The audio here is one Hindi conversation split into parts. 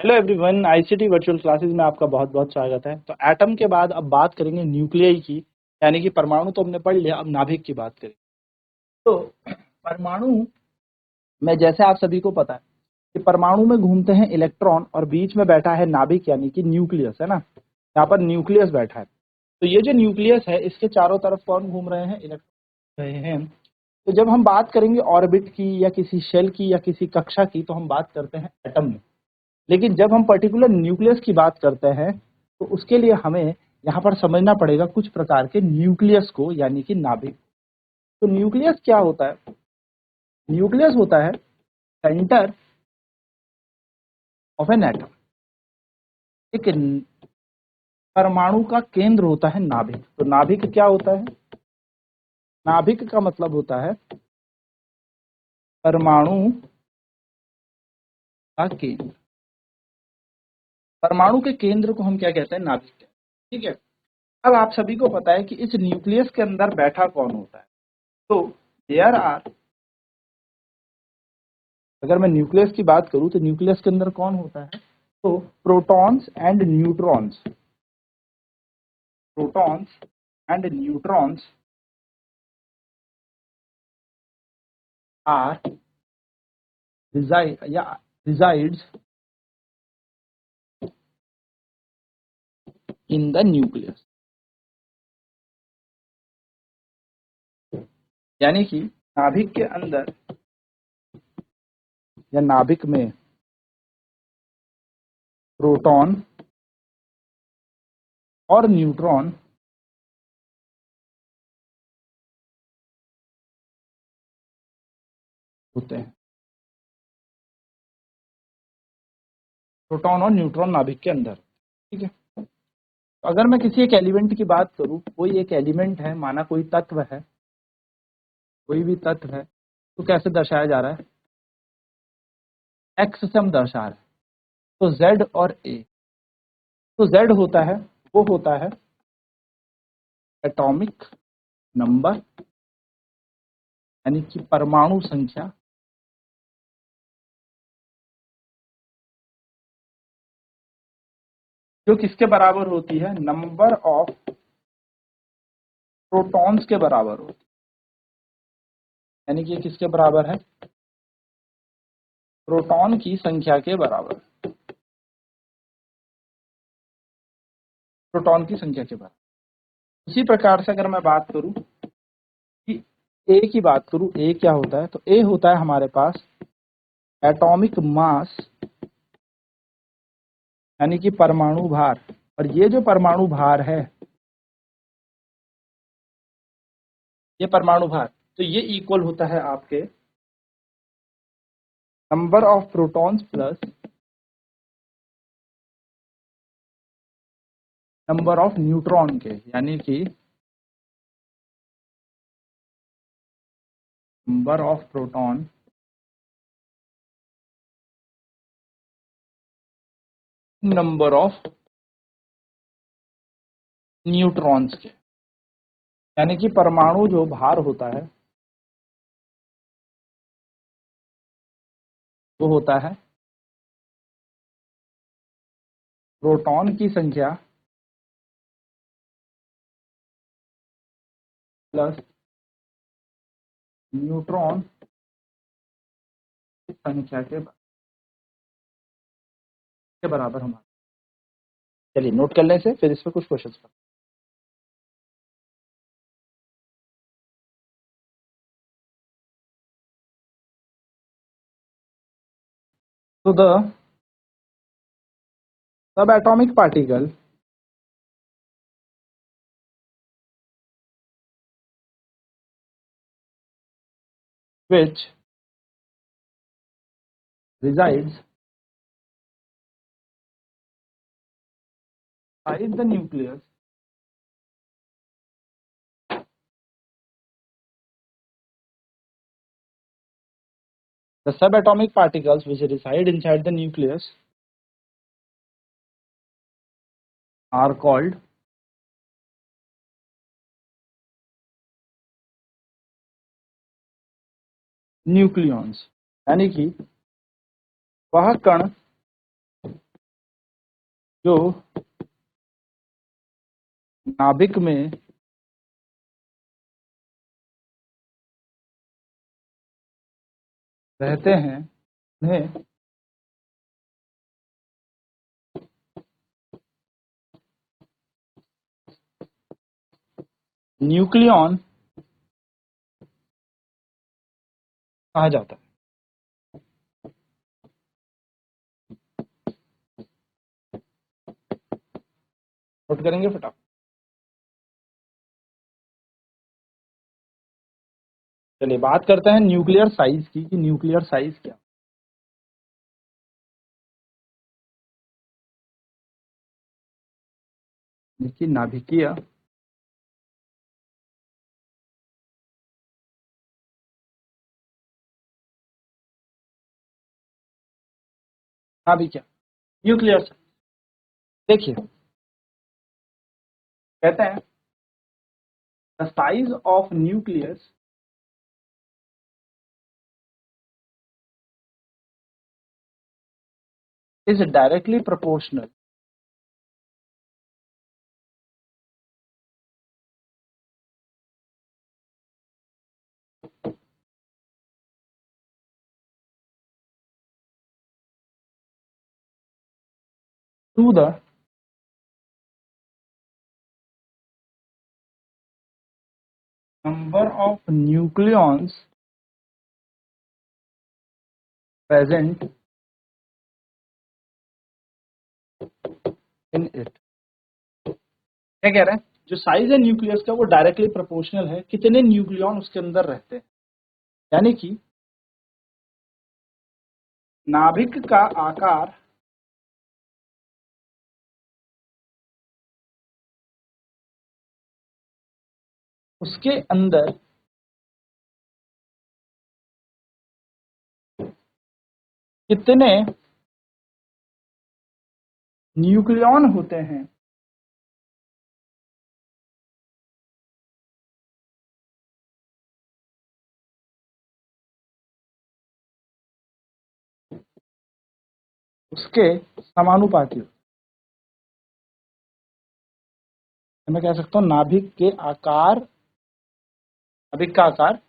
Hello everyone, ICT virtual classes में आपका बहुत बहुत स्वागत है। तो एटम के बाद अब बात करेंगे न्यूक्लियई की, यानी कि परमाणु तो हमने पढ़ लिया, अब नाभिक की बात करेंगे। तो परमाणु में जैसे आप सभी को पता है कि परमाणु में घूमते हैं इलेक्ट्रॉन और बीच में बैठा है नाभिक यानी कि न्यूक्लियस, है ना। यहाँ पर न्यूक्लियस बैठा है। तो ये जो न्यूक्लियस है इसके चारों तरफ कौन घूम रहे हैं? इलेक्ट्रॉन रहे हैं। तो जब हम बात करेंगे ऑर्बिट की या किसी शेल की या किसी कक्षा की, तो हम बात करते हैं एटम में। लेकिन जब हम पर्टिकुलर न्यूक्लियस की बात करते हैं तो उसके लिए हमें यहाँ पर समझना पड़ेगा कुछ प्रकार के न्यूक्लियस को, यानी कि नाभिक। तो न्यूक्लियस क्या होता है? न्यूक्लियस होता है सेंटर ऑफ एन एटम। एक परमाणु का केंद्र होता है नाभिक। तो नाभिक क्या होता है? नाभिक का मतलब होता है परमाणु का केंद्र। परमाणु के केंद्र को हम क्या कहते हैं? नाभिक कहते हैं। ठीक है। अब आप सभी को पता है कि इस न्यूक्लियस के अंदर बैठा कौन होता है। तो देयर आर, अगर मैं न्यूक्लियस की बात करूं तो न्यूक्लियस के अंदर कौन होता है? तो protons and neutrons. Protons and neutrons are resides in the nucleus। यानी कि नाभिक के अंदर या नाभिक में प्रोटॉन और न्यूट्रॉन होते हैं। प्रोटॉन और न्यूट्रॉन नाभिक के अंदर। ठीक है। तो अगर मैं किसी एक एलिमेंट की बात करूं, कोई एक एलिमेंट है, माना कोई तत्व है, कोई भी तत्व है, तो कैसे दर्शाया जा रहा है? एक्स से हम दर्शा रहे हैं। तो जेड और ए। तो जेड होता है, वो होता है एटॉमिक नंबर, यानी कि परमाणु संख्या। जो किसके बराबर होती है? नंबर ऑफ प्रोटॉन्स के बराबर होती है। यानी कि ये किसके बराबर है? प्रोटॉन की संख्या के बराबर। प्रोटॉन की संख्या के बराबर। इसी प्रकार से अगर मैं बात करूं कि ए की बात करूं, ए क्या होता है? तो ए होता है हमारे पास एटॉमिक मास, यानी कि परमाणु भार। और ये जो परमाणु भार है, ये परमाणु भार, तो ये इक्वल होता है आपके number of protons plus number of neutron के। यानी कि number of proton number of neutrons के। यानी कि परमाणु जो भार होता है वो होता है प्रोटॉन की संख्या प्लस न्यूट्रॉन की संख्या के बराबर हमारा। चलिए नोट कर लें इसे, फिर इस पर कुछ क्वेश्चन कर। तो the sub atomic particle which resides inside the nucleus the subatomic particles which reside inside the nucleus are called nucleons. यानी कि वह कण जो नाभिक में रहते हैं उन्हें न्यूक्लियॉन कहा जाता है। नोट करेंगे फटाफट। चलिए बात करते हैं न्यूक्लियर साइज की कि न्यूक्लियर साइज क्या। देखिए नाभिकीय नाभिकीय न्यूक्लियर साइज। देखिए कहते हैं the size of nucleus is directly proportional to the number of nucleons present in it। क्या कह रहे हैं, जो साइज है न्यूक्लियस का वो डायरेक्टली प्रोपोर्शनल है कितने न्यूक्लियॉन उसके अंदर रहते हैं। यानी कि नाभिक का आकार उसके अंदर कितने न्यूक्लियॉन होते हैं उसके समानुपाती। मैं कह सकता हूं नाभिक के आकार, नाभिक का आकार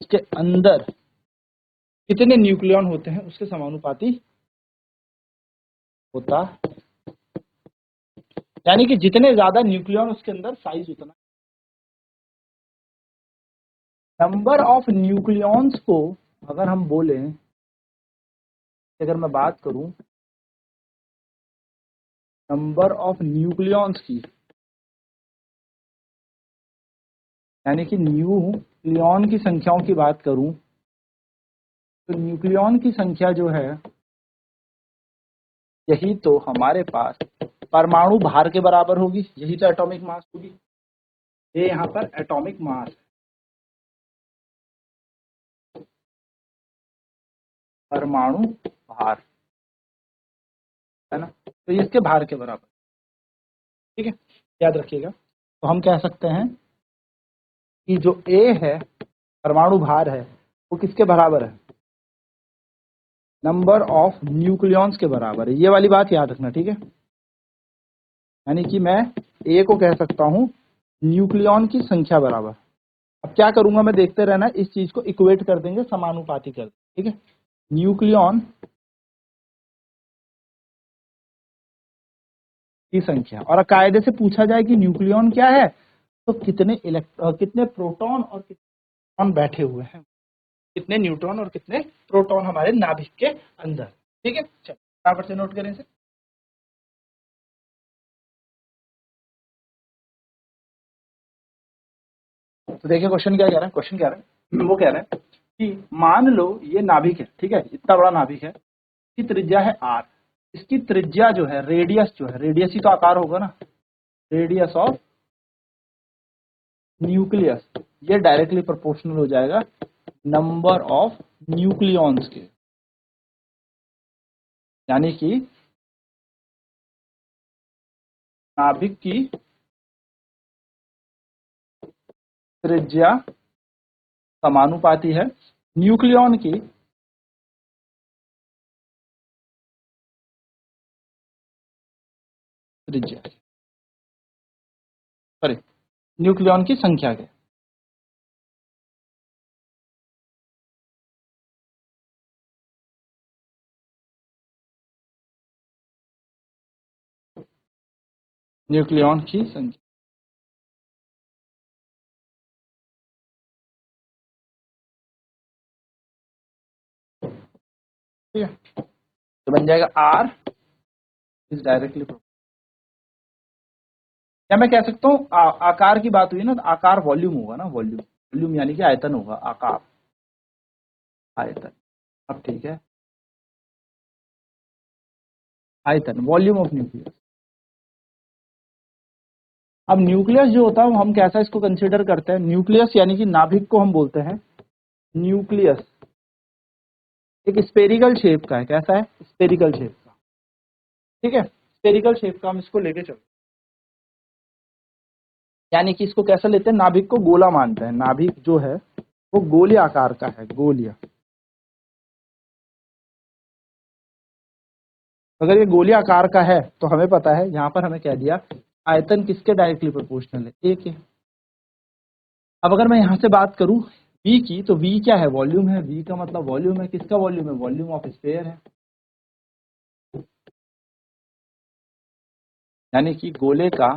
उसके अंदर कितने न्यूक्लियॉन होते हैं उसके समानुपाती होता। यानी कि जितने ज्यादा न्यूक्लियॉन उसके अंदर साइज उतना। नंबर ऑफ न्यूक्लियॉन्स को अगर हम बोलें, अगर मैं बात करूं नंबर ऑफ न्यूक्लियॉन्स की, यानी कि न्यूक्लियॉन की संख्याओं की बात करूं तो न्यूक्लियॉन की संख्या जो है यही तो हमारे पास परमाणु भार के बराबर होगी, यही तो एटॉमिक मास होगी। ये यहाँ पर एटॉमिक मास परमाणु भार है ना, तो ये इसके भार के बराबर। ठीक है, याद रखिएगा। तो हम कह सकते हैं कि जो ए है परमाणु भार है वो किसके बराबर है, नंबर ऑफ न्यूक्लियॉन्स के बराबर है। ये वाली बात याद रखना, ठीक है। यानी कि मैं ए को कह सकता हूं न्यूक्लियॉन की संख्या बराबर। अब क्या करूंगा मैं, देखते रहना, इस चीज को इक्वेट कर देंगे, समानुपाती कर देंगे। ठीक है, न्यूक्लियॉन की संख्या, और कायदे से पूछा जाए कि न्यूक्लियॉन क्या है तो कितने कितने प्रोटॉन और कितने न्यूट्रॉन बैठे हुए हैं, कितने न्यूट्रॉन और कितने प्रोटॉन हमारे नाभिक के अंदर। ठीक है, चलो फटाफट से नोट करें इसे। तो देखिए क्वेश्चन क्या कह रहा है, क्वेश्चन कह रहा है, वो कह रहा है कि मान लो ये नाभिक है, ठीक है, इतना बड़ा नाभिक है, इसकी त्रिज्या है आर, इसकी त्रिज्या जो है, रेडियस जो है, रेडियस ही तो आकार होगा ना, रेडियस ऑफ न्यूक्लियस, ये डायरेक्टली प्रोपोर्शनल हो जाएगा नंबर ऑफ न्यूक्लियॉन्स के। यानी कि नाभिक की त्रिज्या समानुपाती है न्यूक्लियॉन की त्रिज्या, सॉरी न्यूक्लियॉन की संख्या क्या है। न्यूक्लियॉन की संख्या, ठीक है, तो बन जाएगा आर इज डायरेक्टली, या मैं कह सकता हूँ आकार की बात हुई ना, तो आकार वॉल्यूम होगा ना, वॉल्यूम, वॉल्यूम यानी कि आयतन होगा, आकार आयतन। अब ठीक है, आयतन वॉल्यूम ऑफ न्यूक्लियस। अब न्यूक्लियस जो होता है वो हम कैसा इसको कंसीडर करते हैं, न्यूक्लियस यानी कि नाभिक को हम बोलते हैं न्यूक्लियस, एक स्पेरिकल शेप का है, कैसा है, स्पेरिकल शेप का, ठीक है, स्पेरिकल शेप का हम इसको लेके चलते हैं, यानी कि इसको कैसा लेते हैं, नाभिक को गोला मानते हैं, नाभिक जो है वो गोली आकार का है, गोलिया। अगर ये गोली आकार का है तो हमें पता है, यहां पर हमें कह दिया आयतन किसके डायरेक्टली प्रोपोर्शनल है, ए के। अब अगर मैं यहां से बात करूं V की, तो V क्या है, वॉल्यूम है, V का मतलब वॉल्यूम है, किसका वॉल्यूम है, वॉल्यूम ऑफ स्फीयर है, यानी कि गोले का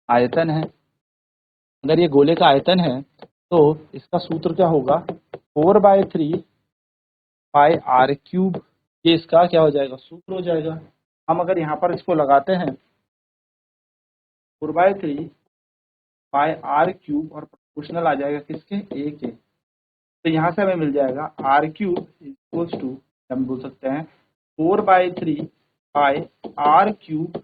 आयतन है। अगर ये गोले का आयतन है तो इसका सूत्र क्या होगा, 4/3 पाई आर क्यूब, ये इसका क्या हो जाएगा, सूत्र हो जाएगा। हम अगर यहाँ पर इसको लगाते हैं 4/3 पाई आर क्यूब और प्रोपोर्शनल आ जाएगा किसके, ए के, तो यहाँ से हमें मिल जाएगा आर क्यूब इक्वल्स टू, हम बोल सकते हैं 4/3 pi R cube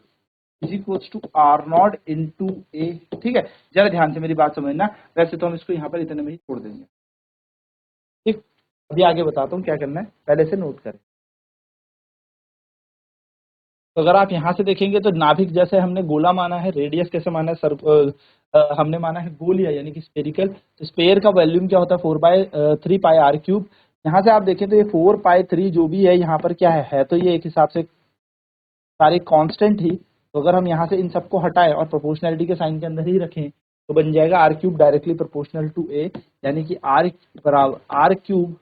is equals to R not into A. ठीक है, जरा ध्यान से मेरी बात समझना, वैसे तो हम इसको यहाँ पर इतने में ही छोड़ देंगे, ठीक। अभी आगे बताता हूँ क्या करना है, पहले से नोट करें। तो अगर आप यहाँ से देखेंगे तो नाभिक जैसे हमने गोला माना है, रेडियस कैसे माना है, हमने माना है गोलिया यानी कि स्पेरिकल, तो स्पेयर का वॉल्यूम क्या होता है 4/3 पाई आर क्यूब। यहाँ से आप देखें तो ये 4/3 जो भी है यहाँ पर क्या है तो ये एक हिसाब से सारे कांस्टेंट ही, तो अगर हम यहाँ से इन सबको हटाएं और प्रोपोर्शनैलिटी के साइन के अंदर ही रखें तो बन जाएगा R cube directly proportional to A, यानी कि आर बराबर R cube,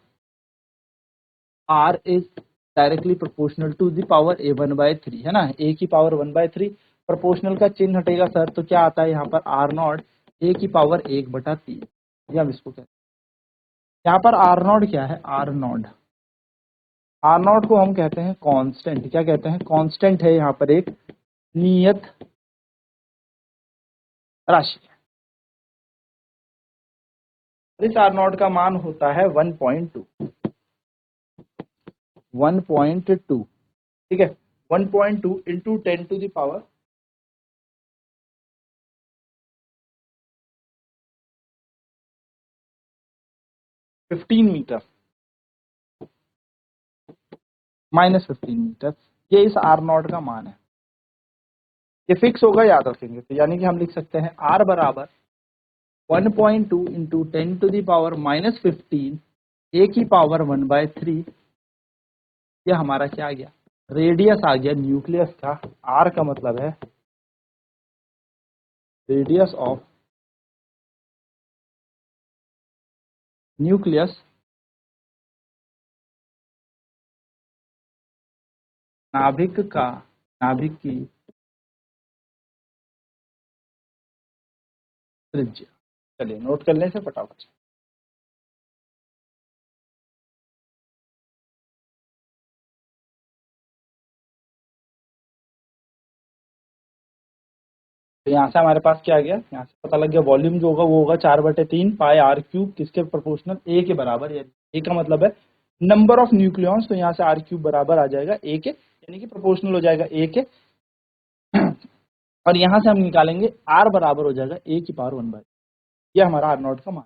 R is directly proportional to the power A 1/3 है ना, ए की पावर 1/3, प्रोपोर्शनल का चिन्ह हटेगा सर तो क्या आता है यहाँ पर आर नॉट ए की पावर 1/3, ये हम इसको कहते हैं। यहाँ पर आर नॉट क्या है, आर नॉट, आर नॉट को हम कहते हैं कांस्टेंट, क्या कहते हैं, कांस्टेंट है, यहाँ पर एक नियत राशि है। इस आर नॉट का मान होता है 1.2, 1.2, ठीक है, 1.2 into 10 to the power 15 metre, -15 metre, ये इस आर नॉट का मान है। ये फिक्स होगा, याद रखेंगे, तो यानी कि हम लिख सकते हैं आर बराबर 1.2 इंटू 10 टू द पावर -15 ए की पावर 1/3, ये हमारा क्या आ गया, रेडियस आ गया न्यूक्लियस का। आर का मतलब है रेडियस ऑफ न्यूक्लियस, नाभिक का, नाभिक की त्रिज्या। चलिए नोट कर लें इसे फटाफट। तो यहाँ से हमारे पास क्या आ गया, यहाँ से पता लग गया वॉल्यूम जो होगा वो होगा 4/3 पाई आर क्यूब, किसके प्रोपोर्शनल, ए के बराबर, यानी ए का मतलब है नंबर ऑफ न्यूक्लियॉन्स, तो यहाँ से आर क्यूब बराबर आ जाएगा ए के, यानी कि प्रोपोर्शनल हो जाएगा ए के। और यहाँ से हम निकालेंगे आर बराबर हो जाएगा ए की पावर 1/, यह हमारा आर नॉट का मान।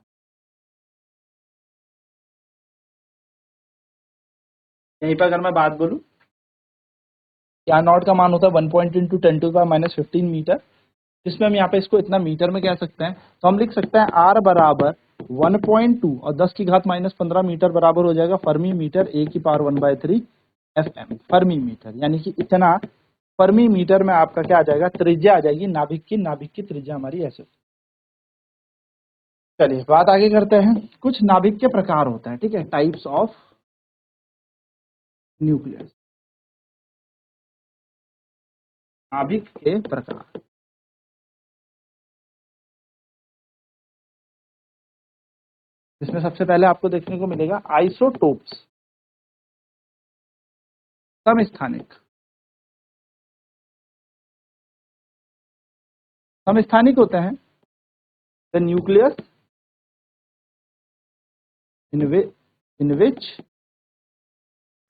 यहीं पर अगर मैं बात बोलूँ, आर नॉट का मान होता है 1.2 इंटू 10 टू पावर -15 मीटर, जिसमें हम यहाँ पे इसको इतना मीटर में कह सकते हैं, तो हम लिख सकते हैं आर बराबर 1.2 और 10 की घात -15 मीटर बराबर हो जाएगा फर्मी मीटर ए की पावर 1/3, FM फर्मी मीटर, यानी कि इतना फर्मी मीटर में आपका क्या आ जाएगा, त्रिज्या आ जाएगी नाभिक की त्रिज्या हमारी ऐसे। चलिए बात आगे करते हैं। कुछ नाभिक के प्रकार होते हैं, ठीक है, टाइप्स ऑफ न्यूक्लियस, नाभिक के प्रकार। इसमें सबसे पहले आपको देखने को मिलेगा आइसोटोप्स, समस्थानिक। समस्थानिक होते हैं the nucleus in which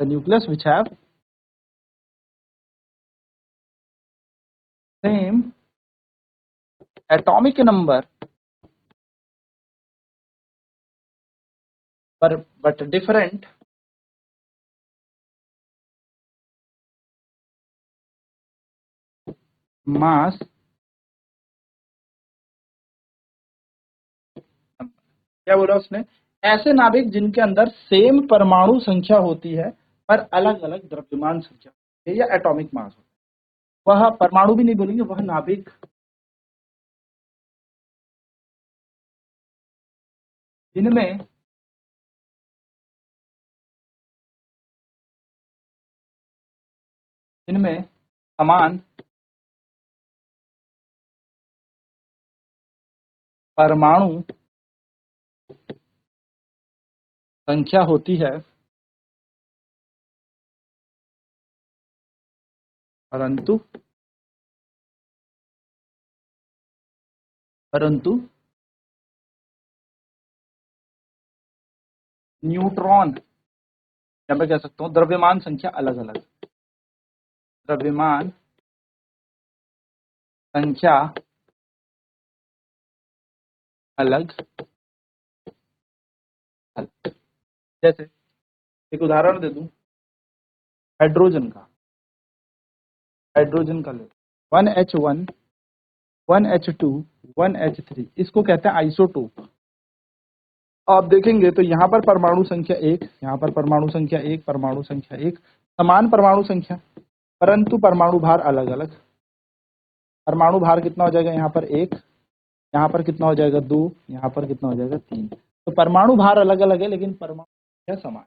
the nucleus which have same atomic number but different mass, क्या बोला उसने, ऐसे नाभिक जिनके अंदर सेम परमाणु संख्या होती है पर अलग अलग द्रव्यमान संख्या है या एटॉमिक मास होता है, वह परमाणु भी नहीं बोलेंगे, वह नाभिक जिनमें समान परमाणु संख्या होती है परंतु न्यूट्रॉन, या मैं कह सकता हूं द्रव्यमान संख्या अलग अलग, द्रव्यमान संख्या अलग अलग। जैसे एक उदाहरण दे दूं, हाइड्रोजन का ले 1H1 1H2 1H3, इसको कहते हैं आइसोटोप। आप देखेंगे तो यहाँ पर परमाणु संख्या 1, यहाँ पर परमाणु संख्या 1, परमाणु संख्या 1, समान परमाणु संख्या परंतु परमाणु भार अलग अलग। परमाणु भार कितना हो जाएगा, यहाँ पर 1, यहाँ पर कितना हो जाएगा 2, यहाँ पर कितना हो जाएगा 3। तो परमाणु भार अलग अलग है लेकिन परमाणु संख्या समान।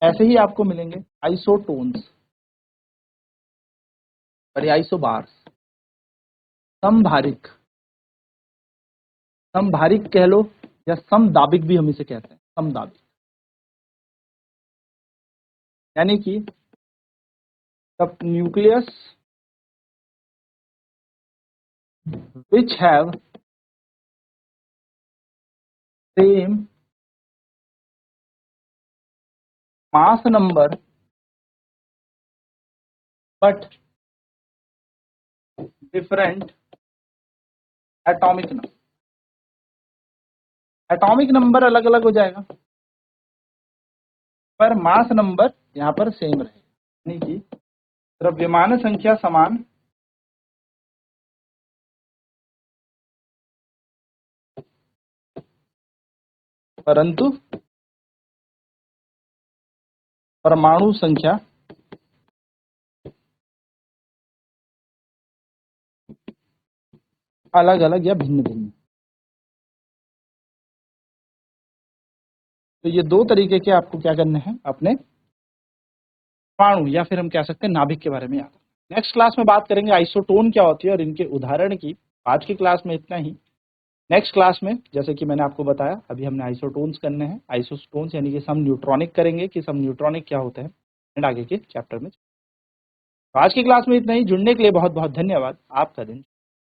ऐसे ही आपको मिलेंगे आइसोटोन्स और आइसोबार्स। समभारिक कह लो या समदाबिक भी हम इसे कहते हैं, समदाबिक, यानी कि the nucleus which have same mass number but different atomic number। Atomic number अलग अलग हो जाएगा पर मास नंबर यहाँ पर सेम रहेगा, यानी कि द्रव्यमान संख्या समान परंतु परमाणु संख्या अलग अलग या भिन्न भिन्न। तो ये दो तरीके के आपको क्या करने हैं, अपने परमाणु या फिर हम कह सकते हैं नाभिक के बारे में याद। नेक्स्ट क्लास में बात करेंगे आइसोटोन क्या होती है और इनके उदाहरण की। आज की क्लास में इतना ही। नेक्स्ट क्लास में जैसे कि मैंने आपको बताया, अभी हमने आइसोटोन्स करने हैं, आइसोटोन्स यानी कि सम न्यूट्रॉनिक करेंगे कि सम न्यूट्रॉनिक क्या होते हैं एंड आगे के चैप्टर में। तो आज की क्लास में इतना ही। जुड़ने के लिए बहुत बहुत धन्यवाद। आपका दिन